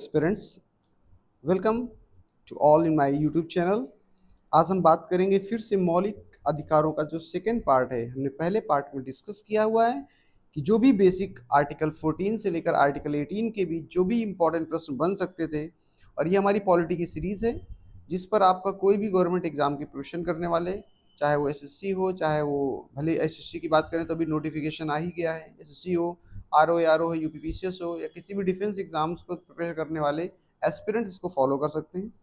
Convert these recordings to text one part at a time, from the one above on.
Aspirants, welcome to all in my YouTube channel. आज हम बात करेंगे फिर से मौलिक अधिकारों का जो सेकेंड पार्ट है। हमने पहले पार्ट में डिस्कस किया हुआ है कि जो भी बेसिक आर्टिकल 14 से लेकर आर्टिकल 18 के बीच जो भी इंपॉर्टेंट प्रश्न बन सकते थे, और ये हमारी पॉलिटी की सीरीज़ है जिस पर आपका कोई भी गवर्नमेंट एग्जाम की प्रिपरेशन करने वाले, चाहे वो एसएससी हो, चाहे वो भले एसएससी की बात करें तो अभी नोटिफिकेशन आ ही गया है, एसएससी हो, आरओ हो, यूपीपीसीएस हो, या किसी भी डिफेंस एग्जाम्स को प्रिपेयर करने वाले एस्पिरेंट्स इसको फॉलो कर सकते हैं।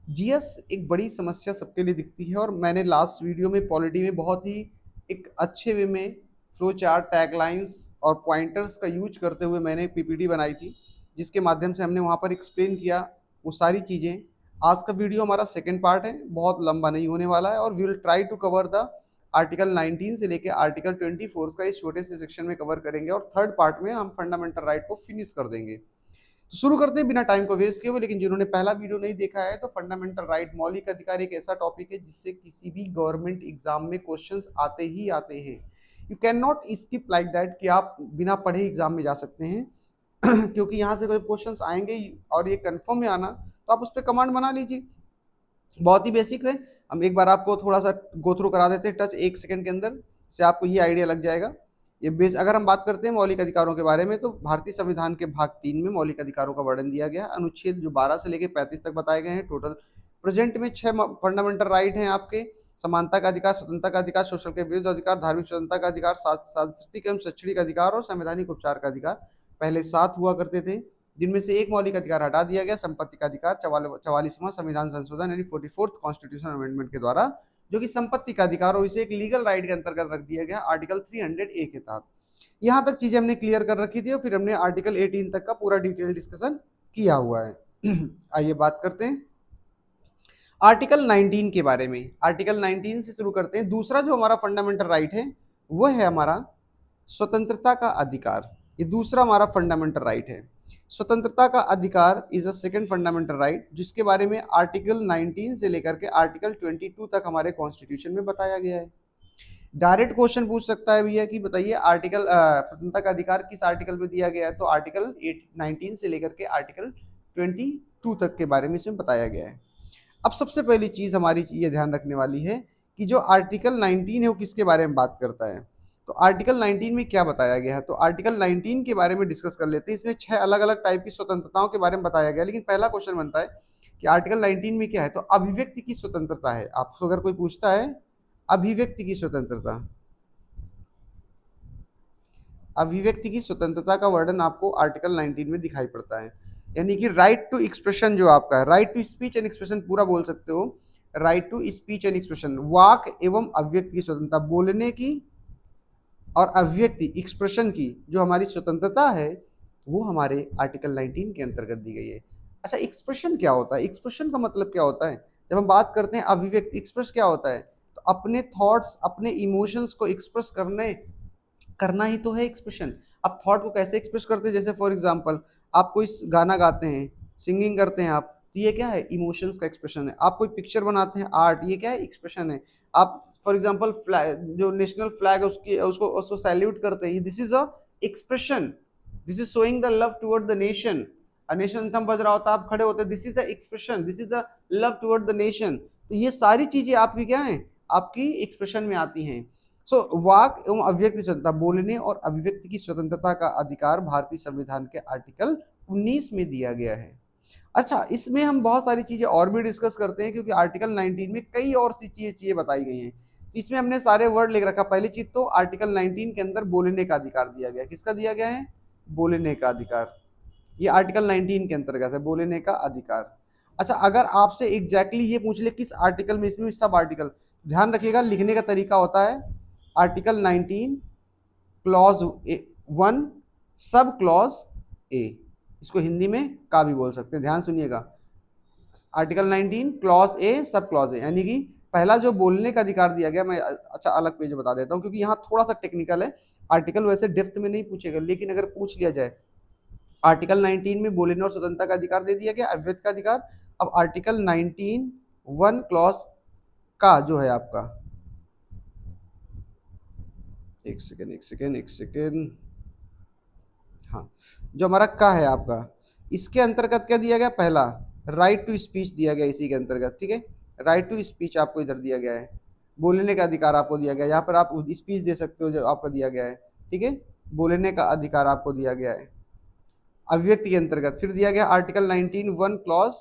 जीएस एक बड़ी समस्या सबके लिए दिखती है, और मैंने लास्ट वीडियो में पॉलिटी में बहुत ही एक अच्छे वे में फ्लो चार्ट, टैगलाइंस और पॉइंटर्स का यूज करते हुए मैंने पीपीटी बनाई थी, जिसके माध्यम से हमने वहाँ पर एक्सप्लेन किया वो सारी चीज़ें। आज का वीडियो हमारा सेकेंड पार्ट है, बहुत लंबा नहीं होने वाला है, और we will try to cover the article 19 से लेकर आर्टिकल 24 का इस छोटे से सेक्शन में कवर करेंगे, और थर्ड पार्ट में हम फंडामेंटल राइट को फिनिश कर देंगे। तो शुरू करते हैं बिना टाइम को वेस्ट किए हुए। लेकिन जिन्होंने पहला वीडियो नहीं देखा है, तो फंडामेंटल राइट, मौलिक अधिकार एक ऐसा टॉपिक है जिससे किसी भी गवर्नमेंट एग्जाम में क्वेश्चंस आते ही आते हैं। You can not skip like that कि आप बिना पढ़े एग्जाम में जा सकते हैं क्योंकि यहाँ से कोई क्वेश्चंस आएंगे और ये कंफर्म में आना, तो आप उस पर कमांड बना लीजिए। बहुत ही बेसिक है। हम एक बार आपको थोड़ा सा गो थ्रू करा देते हैं, टच 1 सेकंड के अंदर से आपको ये आइडिया लग जाएगा। ये बेस अगर हम बात करते हैं मौलिक अधिकारों के बारे में, तो भारतीय संविधान के भाग 3 में मौलिक अधिकारों का वर्णन दिया गया है। अनुच्छेद जो 12 से लेकर 35 तक बताए गए हैं टोटल। प्रेजेंट में 6 फंडामेंटल राइट हैं आपके: समानता का अधिकार, स्वतंत्रता का अधिकार, शोषण के विरुद्ध अधिकार, धार्मिक स्वतंत्रता का अधिकार, सांस्कृतिक एवं शैक्षणिक अधिकार और संवैधानिक उपचार का अधिकार। पहले 7 हुआ करते थे, जिनमें से एक मौलिक अधिकार हटा दिया गया, संपत्ति का अधिकार, 44वां संविधान संशोधन यानी 44th कॉन्स्टिट्यूशन अमेंडमेंट के द्वारा, जो कि संपत्ति का अधिकार और इसे एक लीगल राइट के अंतर्गत रख दिया गया आर्टिकल 300A के तहत। यहाँ तक चीजें हमने क्लियर कर रखी थी, और फिर हमने आर्टिकल 18 तक का पूरा डिटेल डिस्कशन किया हुआ है। आइए बात करते हैं आर्टिकल 19 के बारे में। आर्टिकल 19 से शुरू करते हैं। दूसरा जो हमारा फंडामेंटल राइट है वो है हमारा स्वतंत्रता का अधिकार। ये दूसरा हमारा फंडामेंटल राइट है। स्वतंत्रता का अधिकार is a second fundamental right, जिसके बारे में आर्टिकल 19 से लेकर के आर्टिकल 22 तक हमारे कॉन्स्टिट्यूशन में बताया गया है। डायरेक्ट क्वेश्चन पूछ सकता है भैया कि बताइए आर्टिकल स्वतंत्रता का अधिकार किस आर्टिकल में दिया गया है, तो आर्टिकल 19 से लेकर के आर्टिकल 22 तक के बारे में इसमें बताया गया है। अब सबसे पहली चीज हमारी ये ध्यान रखने वाली है कि जो आर्टिकल 19 है वो किसके बारे में बात करता है। तो आर्टिकल 19 में क्या बताया गया है, तो आर्टिकल 19 के बारे में डिस्कस कर लेते हैं। इसमें 6 अलग अलग टाइप की स्वतंत्रताओं के बारे में बताया गया, लेकिन पहला क्वेश्चन बनता है कि आर्टिकल 19 में क्या है, तो अभिव्यक्ति की स्वतंत्रता है। आपको अगर कोई पूछता है अभिव्यक्ति की स्वतंत्रता, अभिव्यक्ति की स्वतंत्रता का वर्णन आपको आर्टिकल 19 में दिखाई पड़ता है। यानी कि राइट टू एक्सप्रेशन जो आपका है, right to speech and expression पूरा बोल सकते हो, right to speech and expression, वाक एवं अभिव्यक्ति की स्वतंत्रता, बोलने की और अभिव्यक्ति एक्सप्रेशन की जो हमारी स्वतंत्रता है वो हमारे आर्टिकल 19 के अंतर्गत दी गई है। अच्छा, एक्सप्रेशन क्या होता है? एक्सप्रेशन का मतलब क्या होता है? जब हम बात करते हैं अभिव्यक्ति, एक्सप्रेस क्या होता है, तो अपने थॉट्स, अपने इमोशंस को एक्सप्रेस करना ही तो है एक्सप्रेशन। अब थॉट को कैसे एक्सप्रेस करते हैं, जैसे फॉर एग्जांपल आप कोई गाना गाते हैं, सिंगिंग करते हैं आप, तो ये क्या है? इमोशंस का एक्सप्रेशन है। आप कोई पिक्चर बनाते हैं, आर्ट, ये क्या है? एक्सप्रेशन है। आप फॉर एग्जांपल जो नेशनल फ्लैग है उसकी उसको उसको सैल्यूट करते हैं, this is a expression, this is showing the love toward the nation. Nation anthem बज रहा होता है, आप खड़े होते हैं, this is a expression, this is a love toward the nation. तो ये सारी चीजें आपकी क्या है? आपकी एक्सप्रेशन में आती हैं। सो वाक एवं अभिव्यक्ति स्वतंत्रता, बोलने और अभिव्यक्ति की स्वतंत्रता का अधिकार भारतीय संविधान के आर्टिकल 19 में दिया गया है। अच्छा, इसमें हम बहुत सारी चीजें और भी डिस्कस करते हैं, क्योंकि आर्टिकल 19 में कई और सी चीजें बताई गई हैं। इसमें हमने सारे वर्ड लिख रखा। पहली चीज तो आर्टिकल 19 के अंदर बोलने का अधिकार दिया गया। किसका दिया गया है? बोलने का अधिकार। ये आर्टिकल 19 के अंतर्गत है, बोलने का अधिकार। अच्छा, अगर आपसे एग्जैक्टली ये पूछ ले किस आर्टिकल में, इसमें सब आर्टिकल, ध्यान रखिएगा लिखने का तरीका होता है article 19 clause 1 sub clause A, इसको हिंदी में का भी बोल सकते हैं, ध्यान सुनिएगा। Article 19 clause A sub clause A, यानी कि पहला जो बोलने का अधिकार दिया गया, मैं अच्छा अलग पेज बता देता हूँ क्योंकि यहाँ थोड़ा सा टेक्निकल है। आर्टिकल वैसे डेप्थ में नहीं पूछेगा, लेकिन अगर पूछ लिया जाए, आर्टिकल 19 में बोलने और स्वतंत्रता का अधिकार दे दिया गया, अभिव्यक्ति का अधिकार। अब आर्टिकल 19 1 क्लॉज का जो है आपका, एक सेकेंड, हाँ, जो हमारा का है आपका, इसके अंतर्गत क्या दिया गया, पहला राइट टू स्पीच दिया गया इसी के अंतर्गत, ठीक है। राइट टू स्पीच आपको इधर दिया गया है, बोलने का अधिकार आपको दिया गया है, यहाँ पर आप स्पीच दे सकते हो जो आपको दिया गया है, ठीक है। बोलने का अधिकार आपको दिया गया है। अभिव्यक्ति के अंतर्गत फिर दिया गया आर्टिकल 19(1) क्लॉज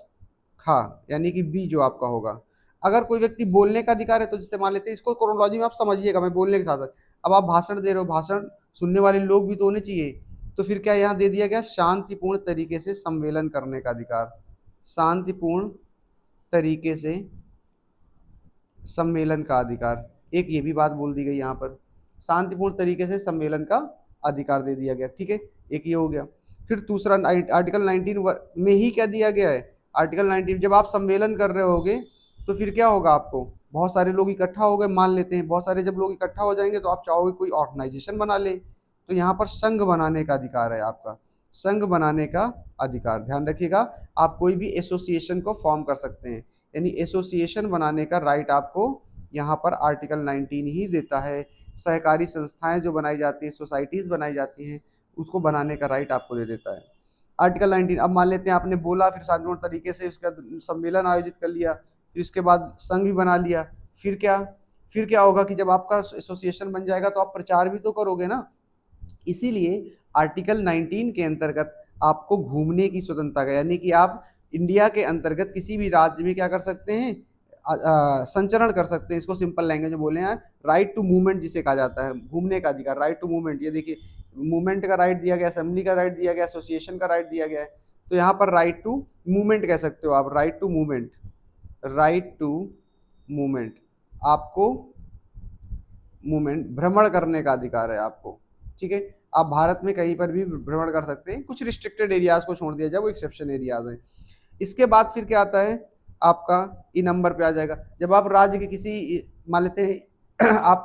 खा, यानी कि बी जो आपका होगा। अगर कोई व्यक्ति बोलने का अधिकार है तो जैसे मान लेते हैं, इसको क्रोनोलॉजी में आप समझिएगा, मैं बोलने के साथ साथ, अब आप भाषण दे रहे हो, भाषण सुनने वाले लोग भी तो होने चाहिए, तो फिर क्या यहाँ दे दिया गया, शांतिपूर्ण तरीके से सम्मेलन करने का अधिकार, शांतिपूर्ण तरीके से सम्मेलन का अधिकार, एक ये भी बात बोल दी गई यहाँ पर, शांतिपूर्ण तरीके से सम्मेलन का अधिकार दे दिया गया, ठीक है। एक ये हो गया। फिर दूसरा आर्टिकल 19 में ही क्या दिया गया है, आर्टिकल 19 जब आप सम्मेलन कर रहे होगे तो फिर क्या होगा, आपको बहुत सारे लोग इकट्ठा हो गए, मान लेते हैं बहुत सारे जब लोग इकट्ठा हो जाएंगे तो आप चाहोगे कोई ऑर्गेनाइजेशन बना ले, तो यहाँ पर संघ बनाने का अधिकार है आपका, संघ बनाने का अधिकार, ध्यान रखिएगा। आप कोई भी एसोसिएशन को फॉर्म कर सकते हैं, यानी एसोसिएशन बनाने का राइट आपको यहाँ पर आर्टिकल 19 ही देता है। सहकारी संस्थाएं जो बनाई जाती हैं, सोसाइटीज़ बनाई जाती हैं, उसको बनाने का राइट आपको दे देता है आर्टिकल 19। अब मान लेते हैं आपने बोला, फिर शांतिपूर्ण तरीके से उसका सम्मेलन आयोजित कर लिया, फिर उसके बाद संघ भी बना लिया, फिर क्या होगा कि जब आपका एसोसिएशन बन जाएगा तो आप प्रचार भी तो करोगे ना। इसीलिए आर्टिकल 19 के अंतर्गत आपको घूमने की स्वतंत्रता है, यानी कि आप इंडिया के अंतर्गत किसी भी राज्य में क्या कर सकते हैं, संचरण कर सकते हैं। इसको सिंपल लैंग्वेज में बोले यार, राइट टू मूवमेंट जिसे कहा जाता है, घूमने का अधिकार, राइट टू मूवमेंट। ये देखिए, मूवमेंट का राइट दिया गया, असेंबली का राइट दिया गया, एसोसिएशन का राइट दिया गया है, तो यहाँ पर राइट टू मूवमेंट कह सकते हो आप, right to movement, right to movement, आपको मूवमेंट भ्रमण करने का अधिकार है आपको, ठीक है। आप भारत में कहीं पर भी भ्रमण कर सकते हैं, कुछ रिस्ट्रिक्टेड एरियाज को छोड़ दिया जाए, वो एक्सेप्शन एरियाज हैं। इसके बाद फिर क्या आता है आपका, ई नंबर पे आ जाएगा, जब आप राज्य के किसी, मान लेते हैं आप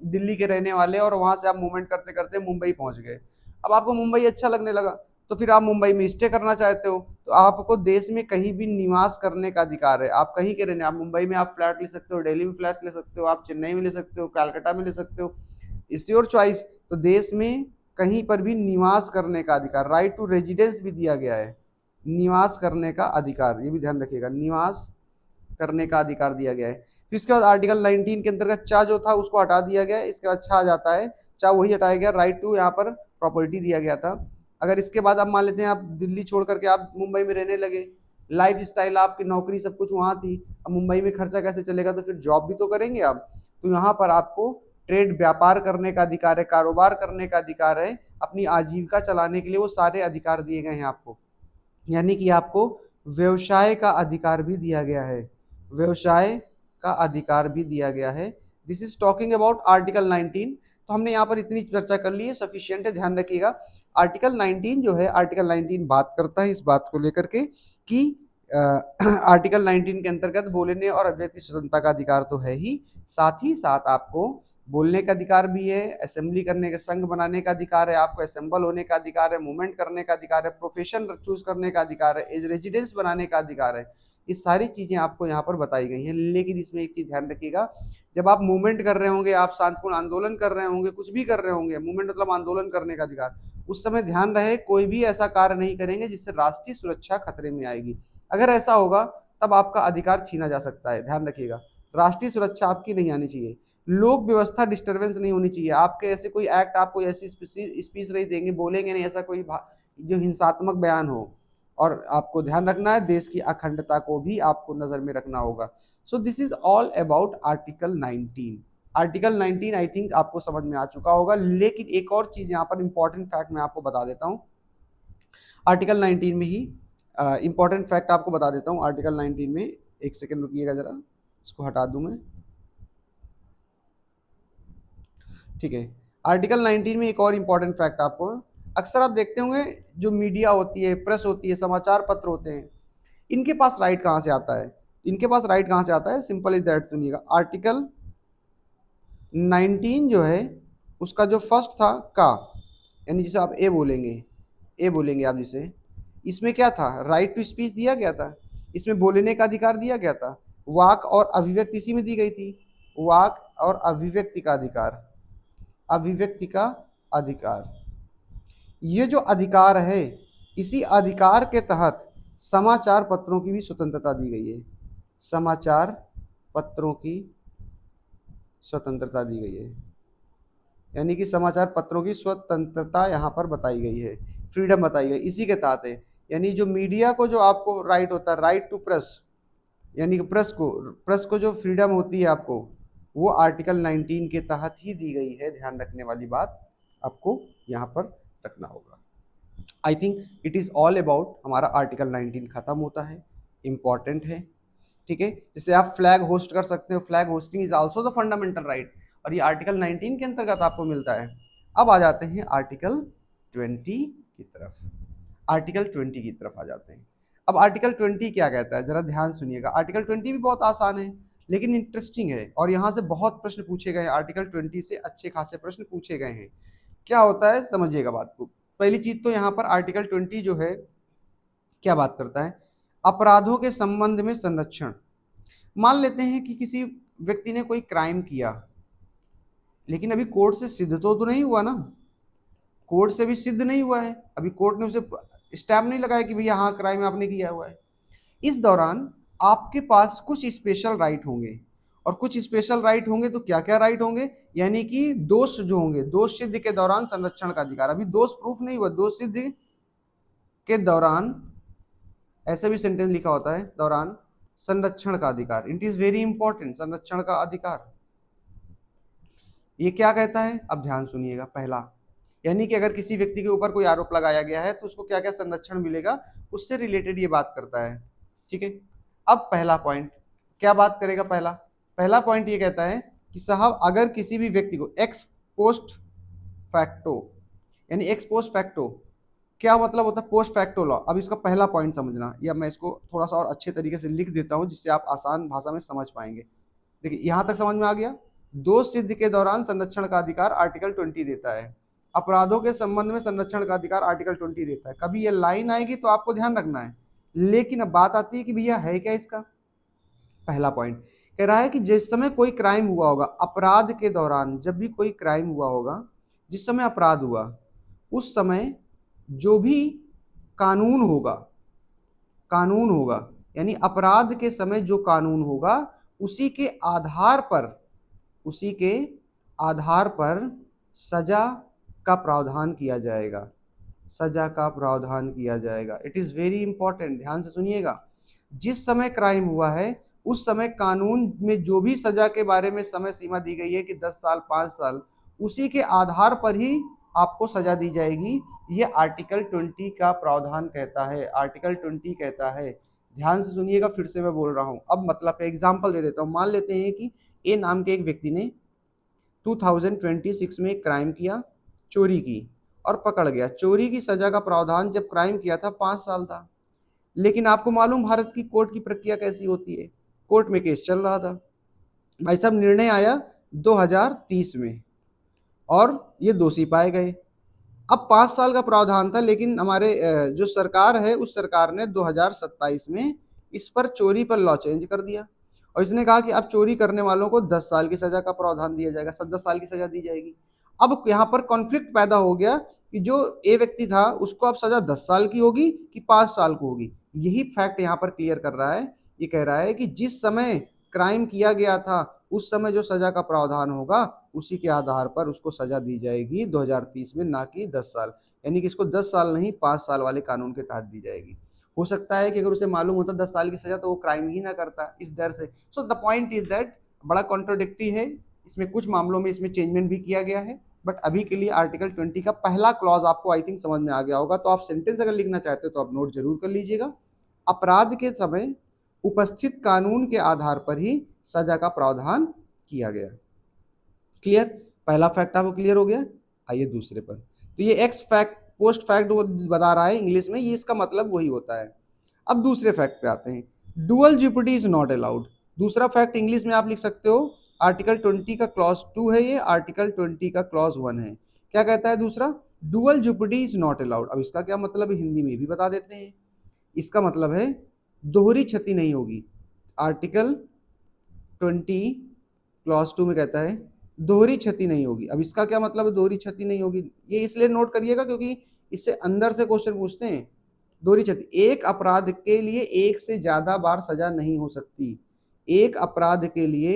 दिल्ली के रहने वाले और वहां से आप मूवमेंट करते करते मुंबई पहुंच गए, अब आपको मुंबई अच्छा लगने लगा, तो फिर आप मुंबई में स्टे करना चाहते हो, तो आपको देश में कहीं भी निवास करने का अधिकार है। आप कहीं के रहने, आप मुंबई में आप फ्लैट ले सकते हो, दिल्ली में फ्लैट ले सकते हो, आप चेन्नई में ले सकते हो, कलकत्ता में ले सकते हो, इट्स योर चॉइस। तो देश में कहीं पर भी निवास करने का अधिकार, राइट टू रेजिडेंस भी दिया गया है, निवास करने का अधिकार, ये भी ध्यान रखिएगा, निवास करने का अधिकार दिया गया है। फिर इसके बाद आर्टिकल 19 के अंतर्गत चा जो था उसको हटा दिया गया, इसके बाद छा आ जाता है, चा वही हटाया गया, राइट टू यहाँ पर प्रॉपर्टी दिया गया था। अगर इसके बाद आप मान लेते हैं आप दिल्ली छोड़ करके आप मुंबई में रहने लगे, लाइफ स्टाइल आपकी, नौकरी सब कुछ वहाँ थी, अब मुंबई में खर्चा कैसे चलेगा, तो फिर जॉब भी तो करेंगे आप, तो यहाँ पर आपको ट्रेड, व्यापार करने का अधिकार है, कारोबार करने का अधिकार है, अपनी आजीविका चलाने के लिए वो सारे अधिकार दिए गए हैं आपको, यानी कि आपको व्यवसाय का अधिकार भी दिया गया है, व्यवसाय का अधिकार भी दिया गया है। This is talking about article 19। तो हमने यहाँ पर इतनी चर्चा कर ली है, सफिशियंट है, ध्यान रखिएगा। आर्टिकल 19 जो है, आर्टिकल 19 बात करता है इस बात को लेकर के कि आर्टिकल 19 के अंतर्गत बोलने और अभिव्यक्ति स्वतंत्रता का अधिकार तो है ही साथ आपको बोलने का अधिकार भी है, असेंबली करने का, संघ बनाने का अधिकार है, आपको असेंबल होने का अधिकार है, मूवमेंट करने का अधिकार है, प्रोफेशन चूज करने का अधिकार है, एज रेजिडेंस बनाने का अधिकार है। ये सारी चीजें आपको यहाँ पर बताई गई हैं। लेकिन इसमें एक चीज ध्यान रखिएगा, जब आप मूवमेंट कर रहे होंगे, आप शांतिपूर्ण आंदोलन कर रहे होंगे, कुछ भी कर रहे होंगे, मूवमेंट मतलब आंदोलन करने का अधिकार, उस समय ध्यान रहे कोई भी ऐसा कार्य नहीं करेंगे जिससे राष्ट्रीय सुरक्षा खतरे में आएगी। अगर ऐसा होगा तब आपका अधिकार छीना जा सकता है, ध्यान रखिएगा। राष्ट्रीय सुरक्षा आपकी नहीं आनी चाहिए, लोक व्यवस्था डिस्टर्बेंस नहीं होनी चाहिए, आपके ऐसे कोई एक्ट, आपको ऐसी स्पीच नहीं देंगे, बोलेंगे नहीं ऐसा कोई जो हिंसात्मक बयान हो। और आपको ध्यान रखना है, देश की अखंडता को भी आपको नजर में रखना होगा। So this is all about article 19। Article 19 I think आपको समझ में आ चुका होगा, लेकिन एक और चीज यहाँ पर इंपॉर्टेंट फैक्ट मैं आपको बता देता हूँ। आर्टिकल 19 में ही इंपॉर्टेंट फैक्ट आपको बता देता हूँ। आर्टिकल 19 में, एक सेकेंड रुकिएगा जरा, इसको हटा दूं मैं, ठीक है। आर्टिकल 19 में एक और इंपॉर्टेंट फैक्ट आपको, अक्सर आप देखते होंगे जो मीडिया होती है, प्रेस होती है, समाचार पत्र होते हैं, इनके पास राइट कहाँ से आता है, इनके पास राइट कहाँ से आता है, सिंपल इज दैट। सुनिएगा, आर्टिकल 19 जो है उसका जो फर्स्ट था का, यानी जिसे आप ए बोलेंगे, ए बोलेंगे आप जिसे, इसमें क्या था, राइट टू स्पीच दिया गया था, इसमें बोलने का अधिकार दिया गया था, वाक और अभिव्यक्ति इसी में दी गई थी, वाक और अभिव्यक्ति का अधिकार, अभिव्यक्ति का अधिकार, ये जो अधिकार है इसी अधिकार के तहत समाचार पत्रों की भी स्वतंत्रता दी गई है। समाचार पत्रों की स्वतंत्रता दी गई है, यानी कि समाचार पत्रों की स्वतंत्रता यहाँ पर बताई गई है, फ्रीडम बताई गई इसी के तहत है। यानी जो मीडिया को जो आपको राइट होता है, राइट टू प्रेस, यानी कि प्रेस को जो फ्रीडम होती है आपको, वो आर्टिकल 19 के तहत ही दी गई है। ध्यान रखने वाली बात आपको यहाँ पर रखना होगा। I think it is all about, हमारा आर्टिकल 19 खत्म होता है, इम्पॉर्टेंट है, ठीक है। जैसे आप फ्लैग होस्ट कर सकते हो, flag hosting is also the fundamental right, और ये आर्टिकल 19 के अंतर्गत आपको मिलता है। अब आ जाते हैं आर्टिकल 20 की तरफ, आर्टिकल 20 की तरफ आ जाते हैं। अब आर्टिकल 20 क्या कहता है, जरा ध्यान सुनिएगा। आर्टिकल 20 भी बहुत आसान है लेकिन इंटरेस्टिंग है, और यहाँ से बहुत प्रश्न पूछे गए हैं। आर्टिकल 20 से अच्छे खासे प्रश्न पूछे गए हैं। क्या होता है समझिएगा बात को। पहली चीज तो यहाँ पर आर्टिकल 20 जो है क्या बात करता है, अपराधों के संबंध में संरक्षण। मान लेते हैं कि किसी व्यक्ति ने कोई क्राइम किया, लेकिन अभी कोर्ट से सिद्ध तो नहीं हुआ ना, कोर्ट से भी सिद्ध नहीं हुआ है, अभी कोर्ट ने उसे स्टैम्प नहीं लगाया कि भैया हाँ क्राइम आपने किया हुआ है। इस दौरान आपके पास कुछ स्पेशल राइट होंगे, और कुछ स्पेशल राइट होंगे तो क्या क्या राइट होंगे, यानी कि दोष जो होंगे, दोष सिद्ध के दौरान संरक्षण का अधिकार। अभी दोष प्रूफ नहीं हुआ, दोष सिद्ध के दौरान, ऐसे भी सेंटेंस लिखा होता है, दौरान संरक्षण का अधिकार। इट इज वेरी इंपॉर्टेंट, संरक्षण का अधिकार ये क्या कहता है, अब ध्यान सुनिएगा। पहला, यानी कि अगर किसी व्यक्ति के ऊपर कोई आरोप लगाया गया है तो उसको क्या क्या संरक्षण मिलेगा, उससे रिलेटेड ये बात करता है, ठीक है। अब पहला पॉइंट क्या बात करेगा, पहला पॉइंट ये कहता है कि साहब अगर किसी भी व्यक्ति को एक्स पोस्ट फैक्टो, यानी एक्स पोस्ट फैक्टो क्या मतलब होता है, पोस्ट फैक्टो लॉ। अब इसका पहला पॉइंट समझना, या मैं इसको थोड़ा सा और अच्छे तरीके से लिख देता हूं जिससे आप आसान भाषा में समझ पाएंगे। देखिए यहां तक समझ में आ गया। दोष सिद्ध के दौरान संरक्षण का अधिकार आर्टिकल 20 देता है, अपराधों के संबंध में संरक्षण का अधिकार आर्टिकल 20 देता है। कभी ये लाइन आएगी तो आपको ध्यान रखना है, लेकिन अब बात आती है कि भैया है क्या इसका। पहला पॉइंट कह रहा है कि जिस समय कोई क्राइम हुआ होगा, अपराध के दौरान जब भी कोई क्राइम हुआ होगा, जिस समय अपराध हुआ उस समय जो भी कानून होगा, कानून होगा यानी अपराध के समय जो कानून होगा उसी के आधार पर, उसी के आधार पर सजा का प्रावधान किया जाएगा, सजा का प्रावधान किया जाएगा। इट इज वेरी इंपॉर्टेंट, ध्यान से सुनिएगा। जिस समय क्राइम हुआ है उस समय कानून में जो भी सजा के बारे में समय सीमा दी गई है कि 10 साल 5 साल, उसी के आधार पर ही आपको सजा दी जाएगी। ये आर्टिकल 20 का प्रावधान कहता है, आर्टिकल 20 कहता है। ध्यान से सुनिएगा, फिर से मैं बोल रहा हूं। अब मतलब एग्जांपल दे देता हूं। मान लेते हैं कि ए नाम के एक व्यक्ति ने 2026 में एक क्राइम किया, चोरी की, और पकड़ गया। चोरी की सजा का प्रावधान जब क्राइम किया था 5 साल था, लेकिन आपको मालूम भारत की कोर्ट की प्रक्रिया कैसी होती है। कोर्ट में केस चल रहा था, भाई साहब निर्णय आया 2030 में और ये दोषी पाए गए। अब 5 साल का प्रावधान था, लेकिन हमारे जो सरकार है उस सरकार ने 2027 में इस पर चोरी पर लॉ चेंज कर दिया, और इसने कहा कि अब चोरी करने वालों को 10 साल की सजा का प्रावधान दिया जाएगा, 10 साल की सजा दी जाएगी। अब यहाँ पर कॉन्फ्लिक्ट पैदा हो गया कि जो ए व्यक्ति था उसको अब सजा 10 साल की होगी कि 5 साल को होगी। यही फैक्ट यहाँ पर क्लियर कर रहा है। ये कह रहा है कि जिस समय क्राइम किया गया था उस समय जो सजा का प्रावधान होगा उसी के आधार पर उसको सजा दी जाएगी 2030 में, ना कि 10 साल। यानी कि इसको 10 साल नहीं 5 साल वाले कानून के तहत दी जाएगी। हो सकता है कि अगर उसे मालूम होता 10 साल की सजा तो वो क्राइम ही ना करता, इस डर से। So the point is that बड़ा कॉन्ट्रोडिक्टी है इसमें, कुछ मामलों में इसमें चेंजमेंट भी किया गया है, बट अभी के लिए आर्टिकल 20 का पहला क्लॉज आपको आई थिंक समझ में आ गया होगा। तो आप सेंटेंस अगर लिखना चाहते हो तो आप नोट जरूर कर लीजिएगा। अपराध के समय उपस्थित कानून के आधार पर ही सजा का प्रावधान किया गया। क्लियर, पहला फैक्ट आपको क्लियर हो गया। आइए दूसरे पर। तो ये एक्स फैक्ट पोस्ट फैक्ट बता रहा है इंग्लिश में, ये इसका मतलब वही होता है। अब दूसरे फैक्ट पे आते हैं। Dual jeopardy is not allowed. दूसरा फैक्ट इंग्लिश में आप लिख सकते हो, आर्टिकल 20 का क्लॉज 2 है ये, आर्टिकल 20 का क्लॉज 1 है। क्या कहता है दूसरा, dual jeopardy is not allowed. अब इसका क्या मतलब है हिंदी में भी बता देते हैं। इसका मतलब है दोहरी क्षति नहीं होगी। आर्टिकल 20 क्लॉज 2 में कहता है दोहरी क्षति नहीं होगी। अब इसका क्या मतलब है दोहरी क्षति नहीं होगी, ये इसलिए नोट करिएगा क्योंकि इससे अंदर से क्वेश्चन पूछते हैं दोहरी क्षति, एक अपराध के लिए एक से ज्यादा बार सजा नहीं हो सकती। एक अपराध के लिए,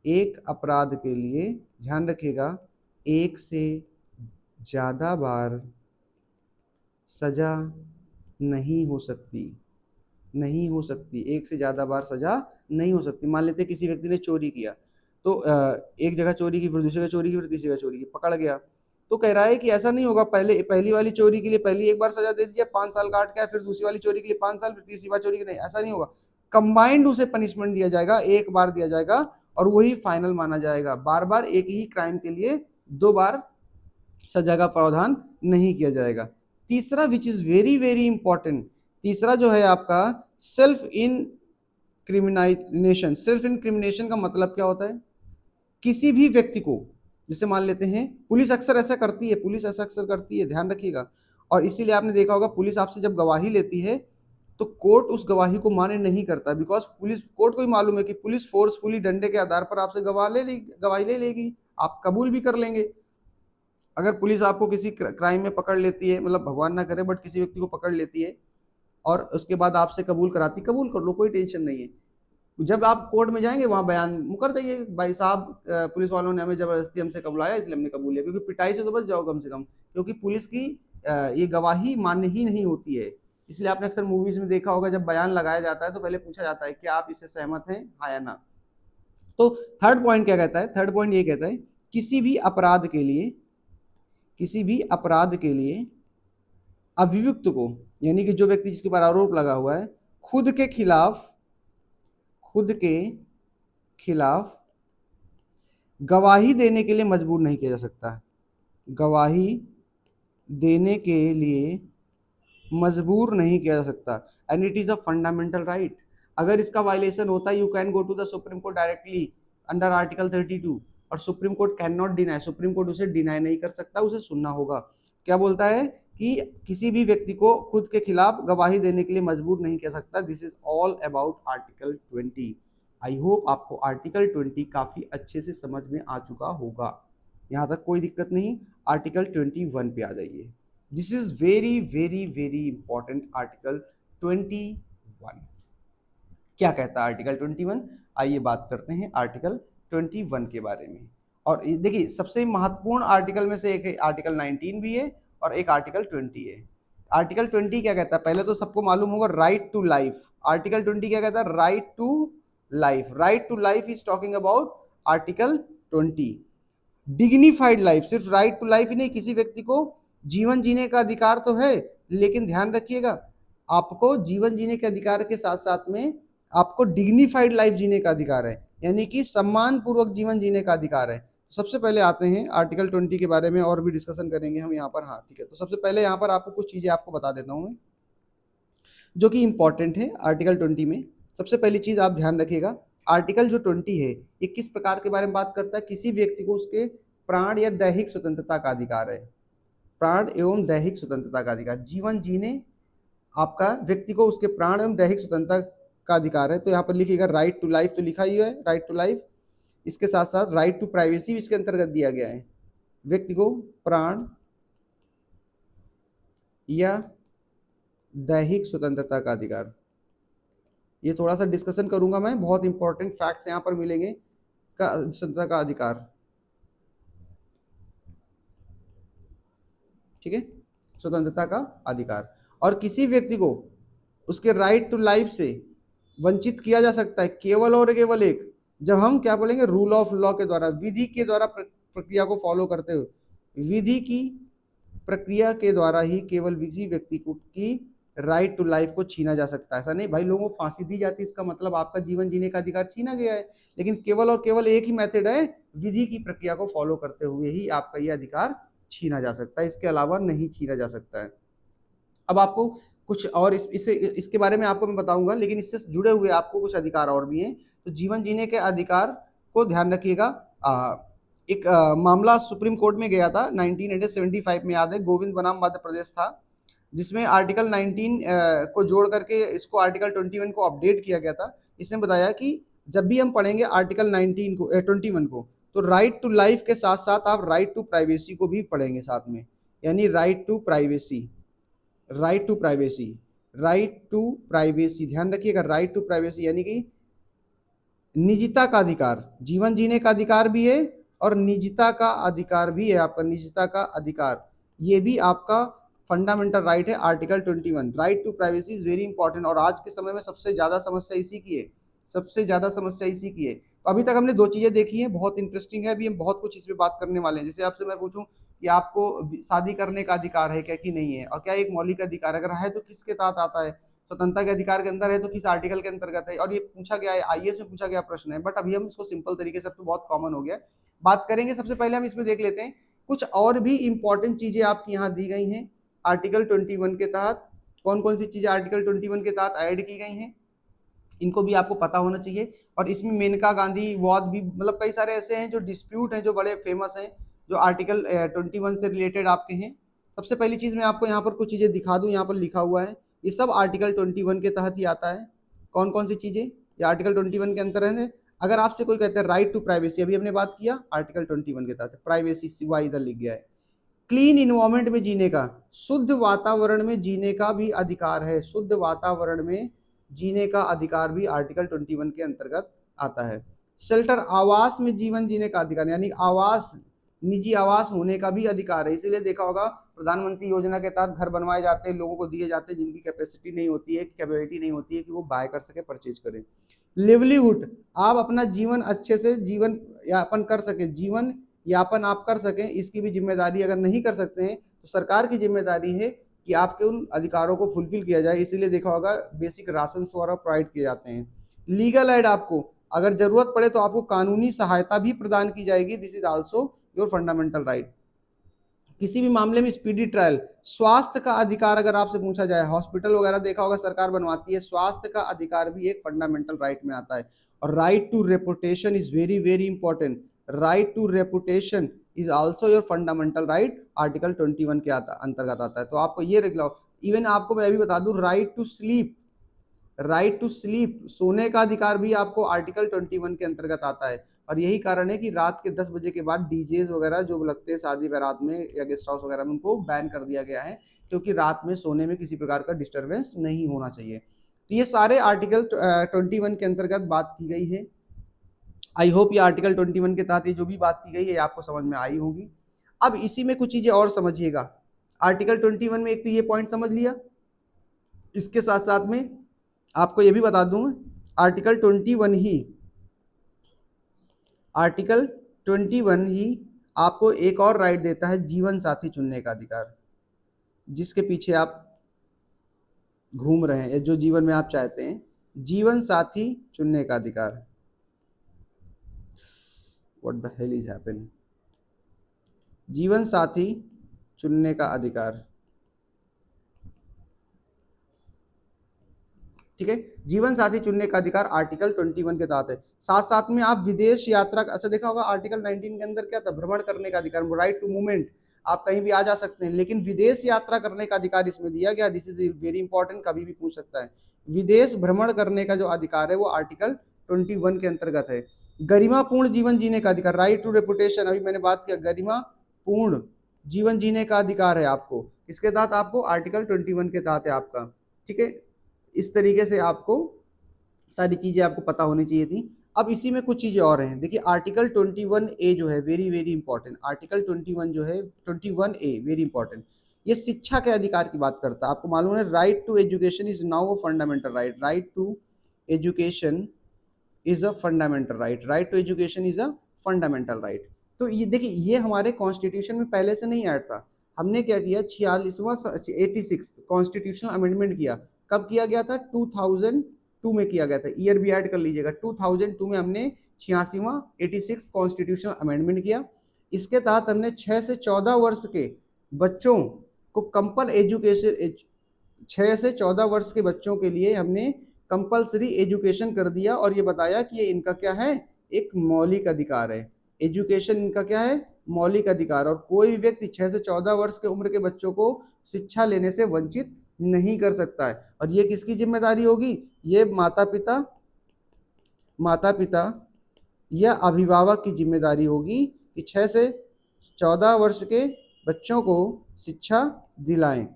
एक अपराध के लिए ध्यान रखिएगा, एक से ज्यादा बार सजा नहीं हो सकती, नहीं हो सकती, एक से ज्यादा बार सजा नहीं हो सकती। मान लेते किसी व्यक्ति ने चोरी किया, तो एक जगह चोरी की, फिर दूसरी जगह चोरी की, फिर तीसरी जगह चोरी की, पकड़ गया, तो कह रहा है कि ऐसा नहीं होगा, पहली वाली चोरी के लिए पहली एक बार सजा दे दीजिए 5 साल काट के, फिर दूसरी वाली चोरी के लिए 5 साल, फिर तीसरी बार चोरी के, नहीं ऐसा नहीं होगा। कंबाइंड उसे पनिशमेंट दिया जाएगा, एक बार दिया जाएगा और वही फाइनल माना जाएगा। बार बार एक ही क्राइम के लिए 2 बार सजा का प्रावधान नहीं किया जाएगा। तीसरा which is very very important, तीसरा जो है आपका सेल्फ इनक्रिमिनेशन। सेल्फ इनक्रिमिनेशन का मतलब क्या होता है? किसी भी व्यक्ति को, जैसे मान लेते हैं पुलिस अक्सर ऐसा करती है, पुलिस ऐसा अक्सर करती है, ध्यान रखिएगा, और इसीलिए आपने देखा होगा पुलिस आपसे जब गवाही लेती है तो कोर्ट उस गवाही को मान्य नहीं करता, बिकॉज पुलिस, कोर्ट को ही मालूम है कि पुलिस फोर्सफुली डंडे के आधार पर आपसे गवाही ले लेगी, आप कबूल भी कर लेंगे। अगर पुलिस आपको किसी क्राइम में पकड़ लेती है, मतलब भगवान ना करे बट किसी व्यक्ति को पकड़ लेती है और उसके बाद आपसे कबूल कराती, कबूल कर लो, कोई टेंशन नहीं है। जब आप कोर्ट में जाएंगे वहां बयान मुकर जाइए, भाई साहब पुलिस वालों ने हमें जबरदस्ती हमसे कबुलाया इसलिए हमने कबूल लिया, क्योंकि पिटाई से तो बच जाओ कम से कम, क्योंकि पुलिस की ये गवाही मान्य ही नहीं होती है। इसलिए आपने अक्सर मूवीज में देखा होगा, जब बयान लगाया जाता है तो पहले पूछा जाता है कि आप इससे सहमत हैं, हाँ या ना। तो थर्ड पॉइंट क्या कहता है? थर्ड पॉइंट ये कहता है किसी भी अपराध के लिए, किसी भी अपराध के लिए अभियुक्त को, यानी कि जो व्यक्ति जिसके ऊपर आरोप लगा हुआ है, खुद के खिलाफ, खुद के खिलाफ गवाही देने के लिए मजबूर नहीं किया जा सकता। गवाही देने के लिए मजबूर नहीं किया जा सकता, and it is a fundamental right. अगर इसका वायलेशन होता है, you can go to the Supreme Court directly under article 32, और Supreme Court can not deny, Supreme Court उसे डिनाई नहीं कर सकता, उसे सुनना होगा। क्या बोलता है कि किसी भी व्यक्ति को खुद के खिलाफ गवाही देने के लिए मजबूर नहीं किया सकता। This is all about article 20। I hope आपको आर्टिकल 20 काफी अच्छे से समझ में आ चुका होगा, यहाँ तक कोई दिक्कत नहीं। आर्टिकल 21 पे आ जाइए। This is very very very important, article 21 क्या कहता है? आर्टिकल 21, आइए बात करते हैं आर्टिकल 21 के बारे में। और देखिए सबसे महत्वपूर्ण आर्टिकल में से एक है आर्टिकल 19 भी है और एक आर्टिकल 20 है। आर्टिकल 20 क्या कहता है? पहले तो सबको मालूम होगा, राइट टू लाइफ। आर्टिकल 20 क्या कहता है? Right to life. Right to life is talking about article 20। Dignified life, सिर्फ राइट टू लाइफ ही नहीं, किसी व्यक्ति को जीवन जीने का अधिकार तो है, लेकिन ध्यान रखिएगा आपको जीवन जीने के अधिकार के साथ साथ में आपको डिग्निफाइड लाइफ जीने का अधिकार है, यानी कि सम्मान पूर्वक जीवन जीने का अधिकार है। तो सबसे पहले आते हैं आर्टिकल 20 के बारे में, और भी डिस्कशन करेंगे हम यहाँ पर। हाँ ठीक है, तो सबसे पहले यहाँ पर आपको कुछ चीजें आपको बता देता हूँ मैं, जो कि इंपॉर्टेंट है आर्टिकल 20 में। सबसे पहली चीज आप ध्यान रखिएगा, आर्टिकल जो 20 है ये किस प्रकार के बारे में बात करता है? किसी व्यक्ति को उसके प्राण या दैहिक स्वतंत्रता का अधिकार है। प्राण एवं दैहिक स्वतंत्रता का अधिकार, जीवन जीने आपका व्यक्ति को उसके प्राण एवं दैहिक स्वतंत्रता का अधिकार है। तो यहाँ पर लिखिएगा राइट टू लाइफ, तो लिखा ही है राइट टू लाइफ। इसके साथ साथ राइट टू प्राइवेसी भी इसके अंतर्गत दिया गया है, व्यक्ति को प्राण या दैहिक स्वतंत्रता का अधिकार। ये थोड़ा सा डिस्कशन करूंगा मैं, बहुत इंपॉर्टेंट फैक्ट्स यहाँ पर मिलेंगे। का स्वतंत्रता का अधिकार, ठीक है, स्वतंत्रता का अधिकार। और किसी व्यक्ति को उसके राइट टू लाइफ से वंचित किया जा सकता है केवल और केवल एक, जब हम क्या बोलेंगे, रूल ऑफ लॉ के द्वारा, विधि के द्वारा प्रक्रिया को फॉलो करते हुए, विधि की प्रक्रिया के द्वारा ही केवल किसी व्यक्ति को की राइट टू लाइफ को छीना जा सकता है। ऐसा नहीं भाई लोगों को फांसी दी जाती है इसका मतलब आपका जीवन जीने का अधिकार छीना गया है, लेकिन केवल और केवल एक ही मेथड है, विधि की प्रक्रिया को फॉलो करते हुए ही आपका यह अधिकार छीना जा सकता है, इसके अलावा नहीं छीना जा सकता है। अब आपको कुछ और इसके बारे में आपको मैं बताऊंगा, लेकिन इससे जुड़े हुए आपको कुछ अधिकार और भी हैं। तो जीवन जीने के अधिकार को ध्यान रखिएगा। एक मामला सुप्रीम कोर्ट में गया था 1975 में, याद है, गोविंद बनाम मध्य प्रदेश था, जिसमें आर्टिकल 19 को जोड़ करके इसको आर्टिकल 21 को अपडेट किया गया था। इसने बताया कि जब भी हम पढ़ेंगे आर्टिकल 19 को 21 को, तो राइट टू लाइफ के साथ साथ आप राइट टू प्राइवेसी को भी पढ़ेंगे साथ में, यानी right to privacy, right to privacy, right to privacy, ध्यान रखिएगा, राइट टू प्राइवेसी यानी कि निजता का अधिकार, जीवन जीने का अधिकार भी है और निजता का अधिकार भी है आपका, निजता का अधिकार, ये भी आपका फंडामेंटल राइट है, article 21। Right to privacy is very important और आज के समय में सबसे ज्यादा समस्या इसी की है, सबसे ज्यादा समस्या इसी की है। तो अभी तक हमने दो चीजें देखी हैं, बहुत इंटरेस्टिंग है, अभी हम बहुत कुछ इस पे बात करने वाले हैं। जैसे आपसे मैं पूछूं कि आपको शादी करने का अधिकार है क्या कि नहीं है, और क्या एक मौलिक अधिकार अगर है तो किसके तहत आता है, स्वतंत्रता के अधिकार के अंदर है तो किस आर्टिकल के अंतर्गत है, और ये पूछा गया है, आईएएस में पूछा गया प्रश्न है, बट अभी हम इसको सिंपल तरीके से, तो बहुत कॉमन हो गया, बात करेंगे। सबसे पहले हम इसमें देख लेते हैं कुछ और भी इंपॉर्टेंट चीजें आपकी यहाँ दी गई हैं आर्टिकल 21 के तहत। कौन कौन सी चीजें आर्टिकल 21 के तहत ऐड की गई हैं, इनको भी आपको पता होना चाहिए। और इसमें मेनका गांधी वाद भी, मतलब कई सारे ऐसे हैं जो डिस्प्यूट हैं जो बड़े फेमस हैं, जो आर्टिकल 21 से रिलेटेड आपके हैं। सबसे पहली चीज मैं आपको यहाँ पर कुछ चीजें दिखा दूं, यहाँ पर लिखा हुआ है, ये सब आर्टिकल 21 के तहत ही आता है। कौन कौन सी चीजें ये आर्टिकल 21 के अंतर है। अगर आपसे कोई कहता है राइट टू प्राइवेसी, अभी हमने बात किया आर्टिकल 21 के तहत, प्राइवेसी सिवा इधर लिख गया है। क्लीन इन्वायरमेंट में जीने का, शुद्ध वातावरण में जीने का भी अधिकार है, शुद्ध वातावरण में जीने का अधिकार भी आर्टिकल 21 के अंतर्गत आता है। शेल्टर, आवास में जीवन जीने का अधिकार, यानी आवास, निजी आवास होने का भी अधिकार है। इसीलिए देखा होगा प्रधानमंत्री योजना के तहत घर बनवाए जाते हैं, लोगों को दिए जाते हैं जिनकी कैपेसिटी नहीं होती है, कैपेबिलिटी नहीं होती है कि वो बाय कर सके, परचेज करें। लिवलीहुड, आप अपना जीवन अच्छे से जीवन यापन कर सके, जीवन यापन आप कर सकें, इसकी भी जिम्मेदारी अगर नहीं कर सकते हैं तो सरकार की जिम्मेदारी है कि आपके उन अधिकारों को फुलफिल किया जाए। इसीलिए देखा होगा बेसिक राशन द्वारा प्रोवाइड किए जाते हैं। लीगल एड, आपको अगर जरूरत पड़े तो आपको कानूनी सहायता भी प्रदान की जाएगी, this is also your fundamental right. किसी भी मामले में स्पीडी ट्रायल, स्वास्थ्य का अधिकार अगर आपसे पूछा जाए, हॉस्पिटल वगैरह देखा होगा सरकार बनवाती है, स्वास्थ्य का अधिकार भी एक फंडामेंटल राइट में आता है। और right to reputation is very very important, right to reputation is also your fundamental right, article 21 के अंतर्गत आता है। तो आपको ये रख लो। इवन आपको मैं अभी बता दूं, right to sleep, right to sleep, सोने का अधिकार भी आपको आर्टिकल 21 के अंतर्गत आता है। और यही कारण है कि रात के 10 बजे के बाद डीजेज वगैरह जो लगते हैं शादी बारात में या गेस्ट हाउस वगैरह में, उनको बैन कर दिया गया है, क्योंकि रात में सोने में किसी प्रकार का डिस्टर्बेंस नहीं होना चाहिए। तो ये सारे आर्टिकल 21 के अंतर्गत बात की गई है। आई होप ये आर्टिकल 21 के तहत ये जो भी बात की गई है आपको समझ में आई होगी। अब इसी में कुछ चीजें और समझिएगा। आर्टिकल 21 में एक तो ये पॉइंट समझ लिया, इसके साथ साथ में आपको ये भी बता दूं, आर्टिकल 21 ही, आर्टिकल 21 ही आपको एक और राइट देता है, जीवन साथी चुनने का अधिकार, जिसके पीछे आप घूम रहे हैं, जो जीवन में आप चाहते हैं, जीवन साथी चुनने का अधिकार। What the hell is happen, जीवन साथी चुनने का अधिकार, ठीक है, जीवन साथी चुनने का अधिकार आर्टिकल 21 के तहत है। साथ साथ में आप विदेश यात्रा, अच्छा देखा होगा आर्टिकल 19 के अंदर क्या था, भ्रमण करने का अधिकार, राइट टू मूवमेंट, आप कहीं भी आ जा सकते हैं, लेकिन विदेश यात्रा करने का अधिकार इसमें दिया गया, दिस इज वेरी इंपॉर्टेंट, कभी भी पूछ सकता है। विदेश भ्रमण करने का जो अधिकार है वो आर्टिकल 21 के अंतर्गत है। गरिमापूर्ण जीवन जीने का अधिकार, राइट टू रेपुटेशन, अभी मैंने बात किया, गरिमापूर्ण जीवन जीने का अधिकार है आपको, इसके तहत आपको आर्टिकल 21 के तहत है आपका, ठीक है। इस तरीके से आपको सारी चीजें आपको पता होनी चाहिए थी। अब इसी में कुछ चीजें और हैं, देखिए आर्टिकल 21A जो है वेरी वेरी इंपॉर्टेंट, आर्टिकल 21 जो है 21A वेरी इंपॉर्टेंट, ये शिक्षा के अधिकार की बात करता है। आपको मालूम है right to education is now a fundamental right, right to education is a fundamental right, right to education is a fundamental right. तो ये देखिए, ये हमारे कॉन्स्टिट्यूशन में पहले से नहीं ऐड था, हमने क्या किया, 46वां 86 कॉन्स्टिट्यूशनल अमेंडमेंट किया। कब किया गया था, 2002 में किया गया था, ईयर भी ऐड कर लीजिएगा, 2002 में हमने 86वां 86 कॉन्स्टिट्यूशनल अमेंडमेंट किया। इसके तहत हमने 6 से 14 वर्ष के बच्चों को कंपल एजुकेशन, 6 से 14 वर्ष के बच्चों के लिए हमने कंपलसरी एजुकेशन कर दिया, और ये बताया कि ये इनका क्या है, एक मौलिक अधिकार है, एजुकेशन इनका क्या है, मौलिक अधिकार, और कोई भी व्यक्ति 6 से 14 वर्ष के उम्र के बच्चों को शिक्षा लेने से वंचित नहीं कर सकता है। और ये किसकी जिम्मेदारी होगी, ये माता पिता या अभिभावक की जिम्मेदारी होगी कि 6 से 14 वर्ष के बच्चों को शिक्षा दिलाएं।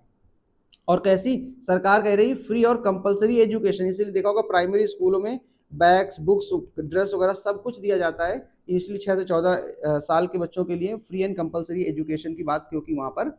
और कैसी? सरकार कह रही है फ्री और कंपलसरी एजुकेशन। इसीलिए देखा होगा प्राइमरी स्कूलों में बैग्स, बुक्स, ड्रेस वगैरह सब कुछ दिया जाता है, इसलिए 6 से 14 साल के बच्चों के लिए फ्री एंड कंपलसरी एजुकेशन की बात क्योंकि वहाँ पर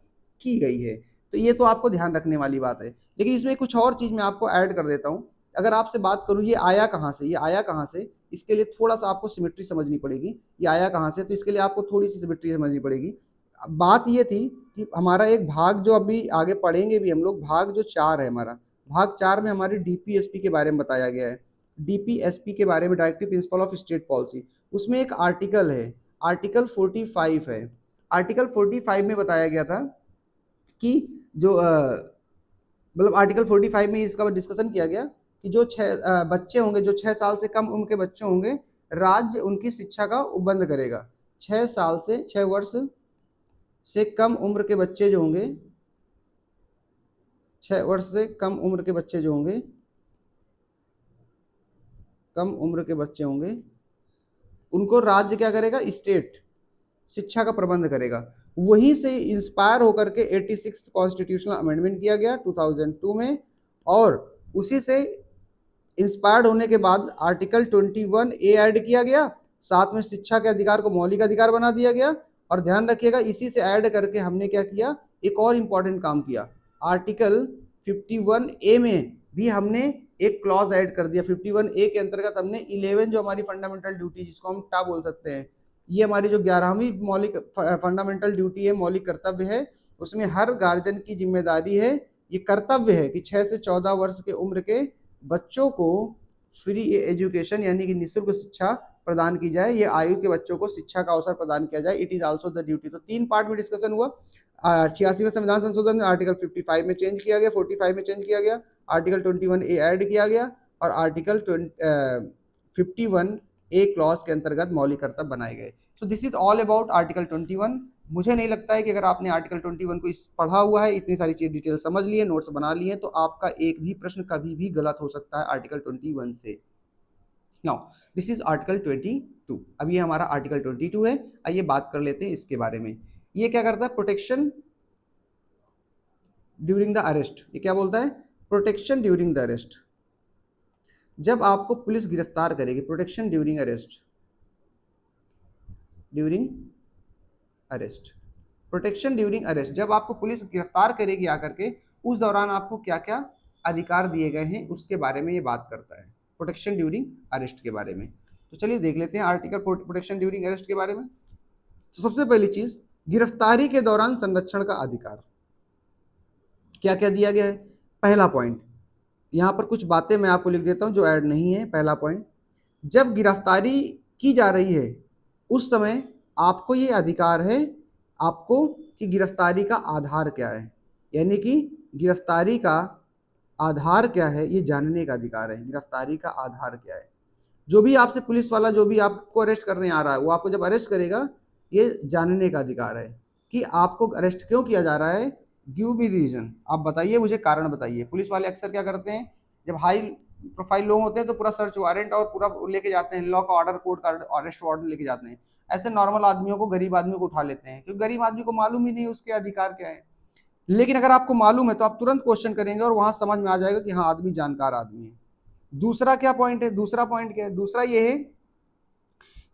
की गई है। तो ये तो आपको ध्यान रखने वाली बात है। लेकिन इसमें कुछ और चीज़ मैं आपको ऐड कर देता हूँ। अगर आपसे बात करूँ ये आया कहाँ से, ये आया कहाँ से, इसके लिए थोड़ा सा आपको सिमेट्री समझनी पड़ेगी। ये आया कहाँ से, तो इसके लिए आपको थोड़ी सी सिमेट्री समझनी पड़ेगी। बात ये थी कि हमारा एक भाग जो अभी आगे पढ़ेंगे भी हम लोग, भाग जो 4 है हमारा, भाग 4 में हमारी डीपीएसपी के बारे में बताया गया है। डीपीएसपी के बारे में, directive principle of state policy, उसमें एक आर्टिकल है, आर्टिकल 45 है। आर्टिकल 45 में बताया गया था कि जो मतलब आर्टिकल 45 में इसका डिस्कशन किया गया कि जो बच्चे होंगे, जो 6 साल से कम उम्र के बच्चे होंगे, राज्य उनकी शिक्षा का उपबंध करेगा। 6 साल से 6 वर्ष से कम उम्र के बच्चे जो होंगे, 6 वर्ष से कम उम्र के बच्चे जो होंगे, कम उम्र के बच्चे होंगे, उनको राज्य क्या करेगा? स्टेट शिक्षा का प्रबंध करेगा। वहीं से इंस्पायर होकर के 86 कॉन्स्टिट्यूशनल अमेंडमेंट किया गया 2002 में, और उसी से इंस्पायर्ड होने के बाद आर्टिकल 21 ए ऐड किया गया, साथ में शिक्षा के अधिकार को मौलिक अधिकार बना दिया गया। और ध्यान रखिएगा इसी से ऐड करके हमने क्या किया, एक और इम्पॉर्टेंट काम किया, आर्टिकल 51 ए में भी हमने एक क्लॉज ऐड कर दिया। 51 ए के अंतर्गत हमने 11 जो हमारी फंडामेंटल ड्यूटी, जिसको हम क्या बोल सकते हैं, ये हमारी जो 11वीं मौलिक फंडामेंटल ड्यूटी है, मौलिक कर्तव्य है, उसमें हर गार्जियन की जिम्मेदारी है, ये कर्तव्य है कि 6 से 14 वर्ष के उम्र के बच्चों को फ्री एजुकेशन यानी कि निःशुल्क शिक्षा प्रदान की जाए। ये आयु के बच्चों को शिक्षा का अवसर प्रदान किया जाए। It is also the duty. तो 3 पार्ट में डिस्कशन हुआ। 86वें संविधान संशोधन में आर्टिकल 55 में चेंज किया गया, 45 में चेंज किया गया, आर्टिकल 21 ए ऐड किया गया, और आर्टिकल 51 ए क्लॉज के अंतर्गत मौलिक कर्तव्य बनाए गए। So this is all about article 21। मुझे नहीं लगता है कि अगर आपने आर्टिकल 21 को पढ़ा हुआ है, इतनी सारी चीज डिटेल समझ ली है, नोट्स बना लिए हैं, तो आपका एक भी प्रश्न कभी भी गलत हो सकता है आर्टिकल 21 से। Now this is article 22। अब ये हमारा आर्टिकल 22 है। आइए बात कर लेते हैं इसके बारे में। ये क्या करता है? Protection during the arrest. ये क्या बोलता है? Protection during the arrest. जब आपको पुलिस गिरफ्तार करेगी, protection during arrest, during arrest, protection during arrest, जब आपको पुलिस गिरफ्तार करेगी आकर के, उस दौरान आपको क्या क्या अधिकार दिए गए हैं उसके बारे में ये बात करता है, प्रोटेक्शन ड्यूरिंग अरेस्ट के बारे में। तो चलिए देख लेते हैं आर्टिकल प्रोटेक्शन ड्यूरिंग अरेस्ट के बारे में। तो सबसे पहली चीज, गिरफ्तारी के दौरान संरक्षण का अधिकार। क्या क्या दिया गया है? पहला पॉइंट, यहाँ पर कुछ बातें मैं आपको लिख देता हूँ जो ऐड नहीं है। पहला पॉइंट, जब गिरफ्तारी की जा रही है उस समय आपको ये अधिकार है आपको कि गिरफ्तारी का आधार क्या है, यानी कि गिरफ्तारी का आधार क्या है ये जानने का अधिकार है। गिरफ्तारी का आधार क्या है? जो भी आपसे पुलिस वाला जो भी आपको अरेस्ट करने आ रहा है, वो आपको जब अरेस्ट करेगा, ये जानने का अधिकार है कि आपको अरेस्ट क्यों किया जा रहा है। गिव मी रीजन, आप बताइए, मुझे कारण बताइए। पुलिस वाले अक्सर क्या करते हैं, जब हाई प्रोफाइल लोग होते हैं तो पूरा सर्च वारंट और पूरा लेके जाते हैं, लॉ का ऑर्डर, कोर्ट का अरेस्ट वारंट लेके जाते हैं। ऐसे नॉर्मल आदमियों को, गरीब आदमियों को उठा लेते हैं, क्योंकि गरीब आदमी को मालूम ही नहीं उसके अधिकार क्या है। लेकिन अगर आपको मालूम है तो आप तुरंत क्वेश्चन करेंगे और वहां समझ में आ जाएगा कि हाँ आदमी जानकार आदमी है। दूसरा क्या पॉइंट है? दूसरा पॉइंट क्या है? दूसरा ये है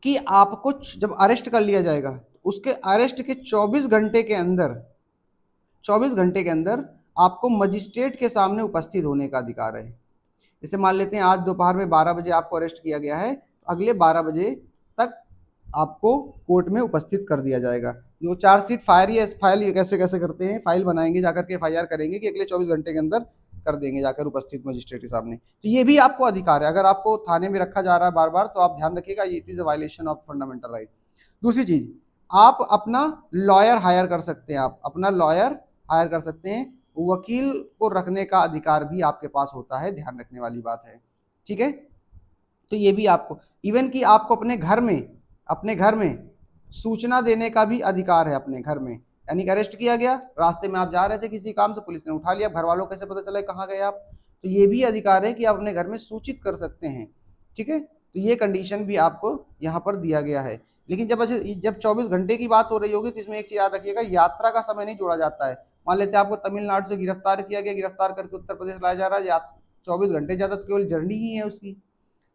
कि आपको जब अरेस्ट कर लिया जाएगा, उसके अरेस्ट के 24 घंटे के अंदर, 24 घंटे के अंदर आपको मजिस्ट्रेट के सामने उपस्थित होने का अधिकार है। जैसे मान लेते हैं आज दोपहर में 12 बजे आपको अरेस्ट किया गया है, तो अगले 12 बजे तक आपको कोर्ट में उपस्थित कर दिया जाएगा। जो चार्जशीट फाइल कैसे कैसे करते हैं, फाइल बनाएंगे, जाकर के FIR करेंगे कि अगले 24 घंटे के अंदर कर देंगे जाकर उपस्थित मजिस्ट्रेट के सामने। तो ये भी आपको अधिकार है। अगर आपको थाने में रखा जा रहा है बार बार, तो आप ध्यान रखिएगा, it is a violation of fundamental right. दूसरी चीज, आप अपना लॉयर हायर कर सकते हैं, आप अपना लॉयर हायर कर सकते हैं, वकील को रखने का अधिकार भी आपके पास होता है, ध्यान रखने वाली बात है। ठीक है, तो ये भी आपको, इवन कि आपको अपने घर में सूचना देने का भी अधिकार है। अपने घर में, यानी कि अरेस्ट किया गया, रास्ते में आप जा रहे थे किसी काम से, पुलिस ने उठा लिया, घर वालों को कैसे पता चला कहाँ गए आप, तो ये भी अधिकार है कि आप अपने घर में सूचित कर सकते हैं। ठीक है, तो ये कंडीशन भी आपको यहाँ पर दिया गया है। लेकिन जब 24 घंटे की बात हो रही होगी तो इसमें एक चीज याद रखिएगा, यात्रा का समय नहीं जोड़ा जाता है। मान लेते हैं आपको तमिलनाडु से गिरफ्तार किया गया, गिरफ्तार करके उत्तर प्रदेश लाया जा रहा है, 24 घंटे ज्यादा तो केवल जर्नी ही है उसकी।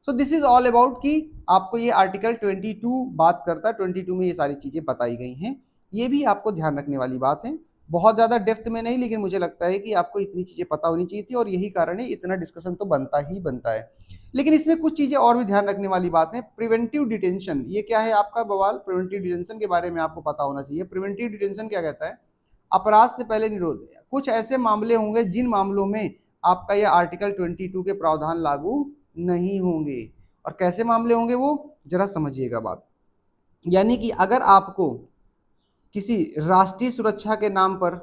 So this is all about कि आपको ये आर्टिकल 22 बात करता है, 22 में ये सारी चीजें बताई गई हैं। ये भी आपको ध्यान रखने वाली बात है, बहुत ज्यादा डेप्थ में नहीं, लेकिन मुझे लगता है कि आपको इतनी चीजें पता होनी चाहिए थी और यही कारण है इतना डिस्कशन तो बनता ही बनता है। लेकिन इसमें कुछ चीजें और भी ध्यान रखने वाली बात है। प्रिवेंटिव डिटेंशन, ये क्या है आपका बवाल? प्रिवेंटिव डिटेंशन के बारे में आपको पता होना चाहिए। प्रिवेंटिव डिटेंशन क्या कहता है? अपराध से पहले निरोध। कुछ ऐसे मामले होंगे जिन मामलों में आपका यह आर्टिकल 22 के प्रावधान लागू नहीं होंगे। और कैसे मामले होंगे वो जरा समझिएगा बात। यानी कि अगर आपको किसी राष्ट्रीय सुरक्षा के नाम पर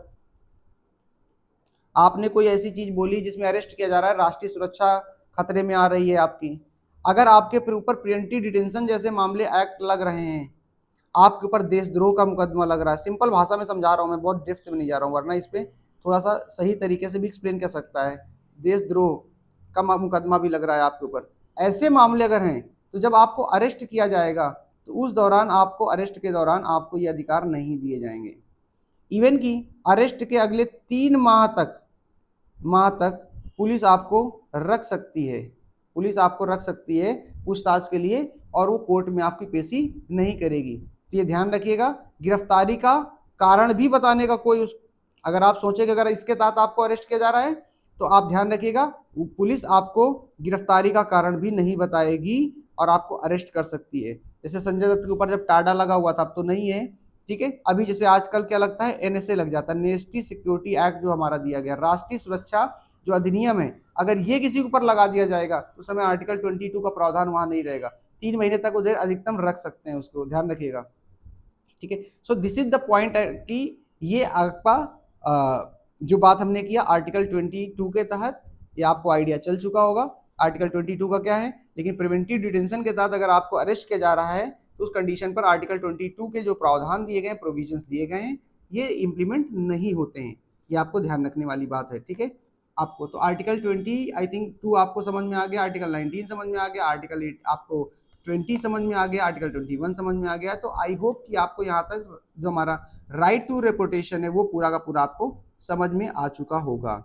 आपने कोई ऐसी चीज बोली जिसमें अरेस्ट किया जा रहा है, राष्ट्रीय सुरक्षा खतरे में आ रही है आपकी, अगर आपके ऊपर प्रिवेंटिव डिटेंशन जैसे मामले एक्ट लग रहे हैं, आपके ऊपर देशद्रोह का मुकदमा लग रहा है, सिंपल भाषा में समझा रहा हूं मैं, बहुत डेप्थ में नहीं जा रहा हूं, वरना इस पे थोड़ा सा सही तरीके से भी एक्सप्लेन कर सकता है। देशद्रोह का मुकदमा भी लग रहा है आपके ऊपर, ऐसे मामले अगर हैं तो जब आपको अरेस्ट किया जाएगा तो उस दौरान आपको, अरेस्ट के दौरान आपको ये अधिकार नहीं दिए जाएंगे। इवन कि अरेस्ट के अगले 3 माह तक पुलिस आपको रख सकती है, पुलिस आपको रख सकती है पूछताछ के लिए, और वो कोर्ट में आपकी पेशी नहीं करेगी। तो ये ध्यान रखिएगा। गिरफ्तारी का कारण भी बताने का कोई अगर आप सोचें कि अगर इसके तहत आपको अरेस्ट किया जा रहा है तो आप ध्यान रखिएगा, पुलिस आपको गिरफ्तारी का कारण भी नहीं बताएगी और आपको अरेस्ट कर सकती है। जैसे संजय दत्त के ऊपर जब टाडा लगा हुआ था, अब तो नहीं है, ठीक है। अभी जैसे आजकल क्या लगता है, एनएसए लग जाता है, नेशनल सिक्योरिटी एक्ट जो हमारा दिया गया, राष्ट्रीय सुरक्षा जो अधिनियम है, अगर ये किसी के ऊपर लगा दिया जाएगा तो उस समय आर्टिकल 22 का प्रावधान वहां नहीं रहेगा, 3 महीने तक उधर अधिकतम रख सकते हैं उसको, ध्यान रखिएगा, ठीक है। So this is the point कि ये आपका जो बात हमने किया आर्टिकल 22 के तहत, ये आपको आइडिया चल चुका होगा आर्टिकल 22 का क्या है। लेकिन प्रिवेंटिव डिटेंशन के तहत अगर आपको अरेस्ट किया जा रहा है तो उस कंडीशन पर आर्टिकल 22 के जो प्रावधान दिए गए हैं, प्रोविजंस दिए गए हैं, ये इंप्लीमेंट नहीं होते हैं। ये आपको ध्यान रखने वाली बात है, ठीक है। आपको तो आर्टिकल 20 आई थिंक 2 आपको समझ में आ गया, आर्टिकल 19 समझ में आ गया, आर्टिकल 8 आपको 20 समझ में आ गया, आर्टिकल 21 समझ में आ गया। तो आई होप कि आपको यहाँ तक जो हमारा राइट टू रेपुटेशन है वो पूरा का पूरा आपको समझ में आ चुका होगा।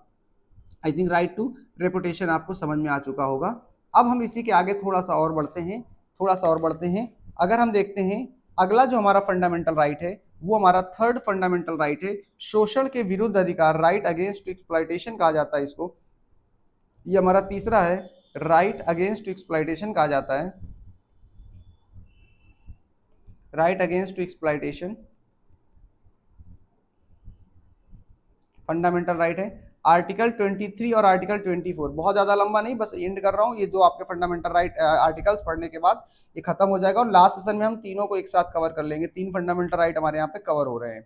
I think right to reputation आपको समझ में आ चुका होगा। अब हम इसी के आगे थोड़ा सा और बढ़ते हैं, थोड़ा सा और बढ़ते हैं। अगर हम देखते हैं अगला जो हमारा फंडामेंटल राइट है वो हमारा थर्ड फंडामेंटल राइट है, शोषण के विरुद्ध अधिकार, राइट अगेंस्ट एक्सप्लॉयटेशन कहा जाता है इसको। ये हमारा तीसरा है, राइट अगेंस्ट एक्सप्लॉयटेशन कहा जाता है, right against exploitation fundamental right है। आर्टिकल 23 और आर्टिकल 24, बहुत ज्यादा लंबा नहीं, बस एंड कर रहा हूँ, ये दो आपके फंडामेंटल राइट आर्टिकल्स पढ़ने के बाद ये खत्म हो जाएगा और लास्ट सेशन में हम तीनों को एक साथ कवर कर लेंगे। 3 फंडामेंटल राइट हमारे यहाँ पे कवर हो रहे हैं।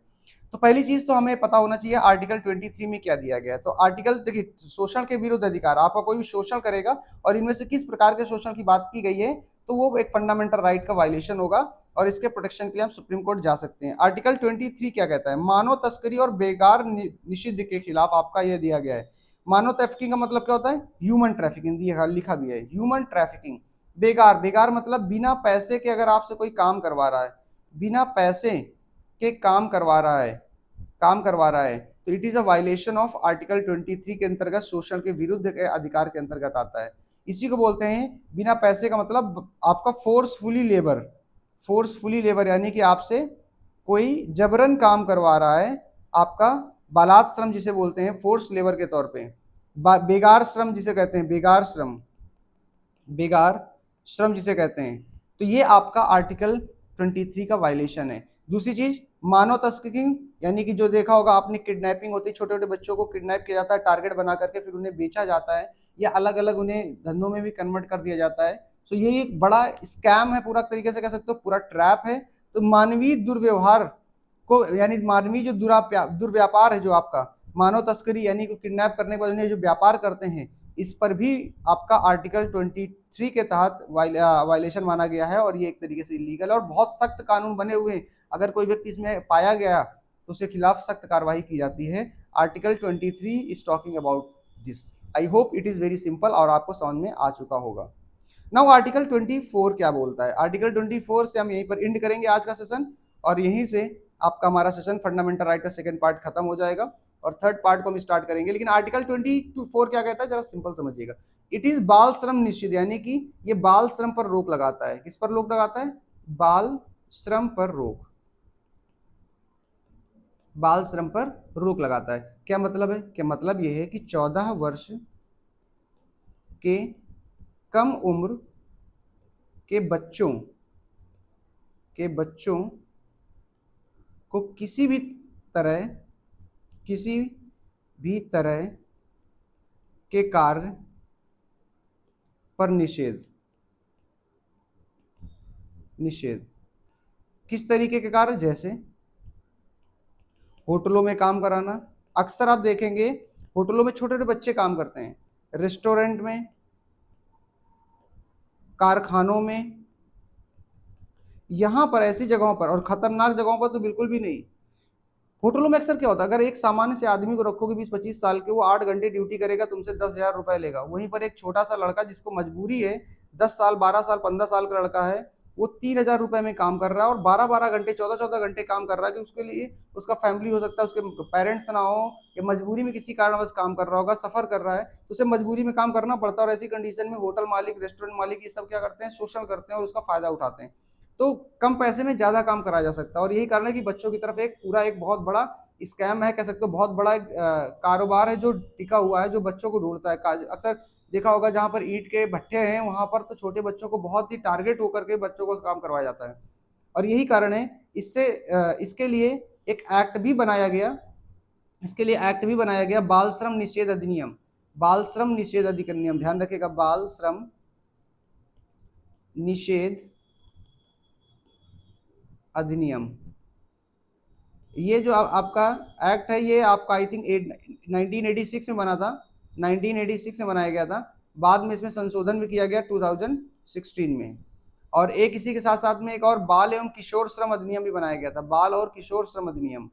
तो पहली चीज तो हमें पता होना चाहिए आर्टिकल 23 में क्या दिया गया है। तो आर्टिकल देखिए, शोषण के विरुद्ध अधिकार, आपका कोई भी शोषण करेगा और इनमें से किस प्रकार के शोषण की बात की गई है तो वो एक फंडामेंटल राइट का वायलेशन होगा और इसके प्रोटेक्शन के लिए हम सुप्रीम कोर्ट जा सकते हैं। आर्टिकल 23 क्या कहता है? मानव तस्करी और बेगार निषिद्ध के खिलाफ आपका यह दिया गया है। मानव ट्रैफिकिंग का मतलब क्या होता है? ह्यूमन ट्रैफिकिंग, लिखा भी है ह्यूमन ट्रैफिकिंग। बेगार, बेगार मतलब बिना पैसे के अगर आपसे कोई काम करवा रहा है, बिना पैसे के काम करवा रहा है, काम करवा रहा है, तो it is a violation of article 23 के अंतर्गत, शोषण के विरुद्ध के अधिकार के अंतर्गत आता है। इसी को बोलते हैं बिना पैसे का मतलब आपका फोर्सफुली लेबर, फोर्सफुली लेबर यानी कि आपसे कोई जबरन काम करवा रहा है, आपका बालात श्रम जिसे बोलते हैं, फोर्स लेबर के तौर पे। बेगार श्रम जिसे कहते हैं, बेगार श्रम, बेगार श्रम जिसे कहते हैं, तो ये आपका आर्टिकल 23 का वायलेशन है। दूसरी चीज मानव तस्करी, यानी कि जो देखा होगा आपने, किडनैपिंग होती है, छोटे छोटे बच्चों को किडनैप किया जाता है टारगेट बना करके, फिर उन्हें बेचा जाता है या अलग अलग उन्हें धंधों में भी कन्वर्ट कर दिया जाता है। तो ये एक बड़ा स्कैम है, पूरा तरीके से कह सकते हो पूरा ट्रैप है। तो मानवीय दुर्व्यवहार को, यानी मानवीय जो दुर्व्यापार है, जो आपका मानव तस्करी यानी कि किडनैप करने के बाद उन्हें जो व्यापार करते हैं, इस पर भी आपका आर्टिकल 23 के तहत वायलेशन माना गया है और ये एक तरीके से इलीगल है और बहुत सख्त कानून बने हुए हैं। अगर कोई व्यक्ति इसमें पाया गया तो उसके खिलाफ सख्त कार्रवाई की जाती है। Article 23 is talking about this. I hope it is very simple और आपको समझ में आ चुका होगा। नाउ आर्टिकल 24 क्या बोलता है? आर्टिकल 24 से हम यहीं पर एंड करेंगे आज का सेशन, और यहीं से आपका हमारा सेशन फंडामेंटल राइट का सेकंड पार्ट खत्म हो जाएगा और थर्ड पार्ट को हम स्टार्ट करेंगे। लेकिन आर्टिकल 24 क्या कहता है, जरा सिंपल समझिएगा। इट इज बाल श्रम निषेध, यानी कि ये बाल श्रम पर रोक लगाता है। किस पर रोक लगाता है? बाल श्रम पर रोक, बाल श्रम पर रोक लगाता है। क्या मतलब है? क्या मतलब यह है कि 14 वर्ष के कम उम्र के बच्चों को किसी भी तरह के कार्य पर निषेध। किस तरीके के कार्य? जैसे होटलों में काम कराना। अक्सर आप देखेंगे होटलों में छोटे छोटे बच्चे काम करते हैं, रेस्टोरेंट में, कारखानों में, यहां पर ऐसी जगहों पर, और खतरनाक जगहों पर तो बिल्कुल भी नहीं। होटलों में अक्सर क्या होता है, अगर एक सामान्य से आदमी को रखोगे 20-25 साल के, वो 8 घंटे ड्यूटी करेगा, तुमसे 10,000 रुपए लेगा। वहीं पर एक छोटा सा लड़का जिसको मजबूरी है, 10 साल 12 साल 15 साल का लड़का है, वो 3,000 रुपए में काम कर रहा है और 12-12 घंटे 14-14 घंटे काम कर रहा है, कि उसके लिए उसका फैमिली हो सकता है, उसके पेरेंट्स ना हो, या मजबूरी में किसी कारणवश काम कर रहा होगा, सफर कर रहा है, तो उसे मजबूरी में काम करना पड़ता है। और ऐसी कंडीशन में होटल मालिक, रेस्टोरेंट मालिक, ये सब क्या करते हैं? शोषण करते हैं और उसका फायदा उठाते हैं। तो कम पैसे में ज्यादा काम कराया जा सकता है, और यही कारण है कि बच्चों की तरफ एक पूरा एक बहुत बड़ा स्कैम है, कह सकते हो बहुत बड़ा एक कारोबार है जो टिका हुआ है, जो बच्चों को ढूंढता है। अक्सर देखा होगा जहां पर ईंट के भट्ठे हैं, वहां पर तो छोटे बच्चों को बहुत ही टारगेट होकर के बच्चों को काम करवाया जाता है। और यही कारण है, इससे इसके लिए एक एक्ट भी बनाया गया, बाल श्रम निषेध अधिनियम। बाल श्रम निषेध अधिनियम, ध्यान रखिएगा, बाल श्रम निषेध अधिनियम। ये जो आपका एक्ट है, ये आपका आई थिंक 1986 में बना था, 1986 में बनाया गया था। बाद में इसमें संशोधन भी किया गया 2016 में। और एक इसी के साथ साथ में एक और बाल एवं किशोर श्रम अधिनियम भी बनाया गया था, बाल और किशोर श्रम अधिनियम,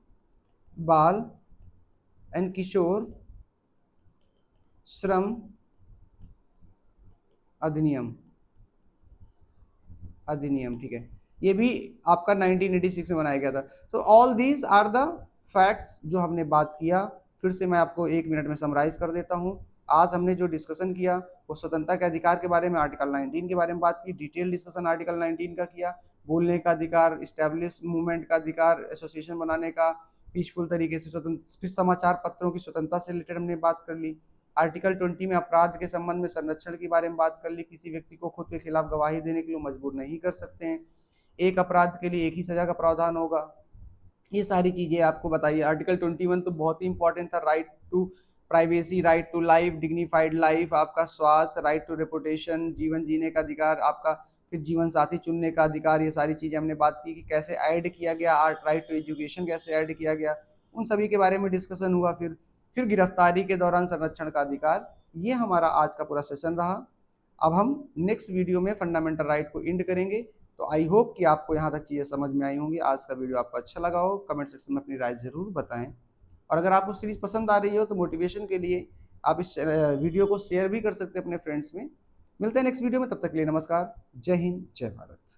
बाल एंड किशोर श्रम अधिनियम, ठीक है। ये भी आपका 1986 में बनाया गया था। तो all these are the facts जो हमने बात किया। फिर से मैं आपको 1 मिनट में समराइज कर देता हूं। आज हमने जो डिस्कशन किया वो स्वतंत्रता के अधिकार के बारे में, आर्टिकल 19 के बारे में बात की, डिटेल डिस्कशन आर्टिकल 19 का किया। बोलने का अधिकार, स्टैब्लिश मूवमेंट का अधिकार, एसोसिएशन बनाने का, पीसफुल तरीके से स्वतंत्र, फिर समाचार पत्रों की स्वतंत्रता से रिलेटेड हमने बात कर ली। आर्टिकल 20 में अपराध के संबंध में संरक्षण के बारे में बात कर ली, किसी व्यक्ति को खुद के खिलाफ गवाही देने के लिए मजबूर नहीं कर सकते हैं, एक अपराध के लिए एक ही सजा का प्रावधान होगा। ये सारी चीजें आपको बताइए। आर्टिकल 21 तो बहुत ही इंपॉर्टेंट था, right to privacy, right to life, dignified life, आपका स्वास्थ्य, राइट टू रेपुटेशन, जीवन जीने का अधिकार, आपका फिर जीवन साथी चुनने का अधिकार। ये सारी चीजें हमने बात की कि कैसे ऐड किया गया, राइट टू एजुकेशन कैसे ऐड किया गया, उन सभी के बारे में डिस्कशन हुआ। फिर गिरफ्तारी के दौरान संरक्षण का अधिकार। ये हमारा आज का पूरा सेशन रहा। अब हम नेक्स्ट वीडियो में फंडामेंटल राइट को एंड करेंगे। तो आई होप कि आपको यहाँ तक चीज़ें समझ में आई होंगी। आज का वीडियो आपको अच्छा लगा हो, कमेंट सेक्शन में अपनी राय ज़रूर बताएं। और अगर आपको सीरीज पसंद आ रही हो तो मोटिवेशन के लिए आप इस वीडियो को शेयर भी कर सकते हैं अपने फ्रेंड्स में। मिलते हैं नेक्स्ट वीडियो में, तब तक के लिए नमस्कार, जय हिंद, जय भारत।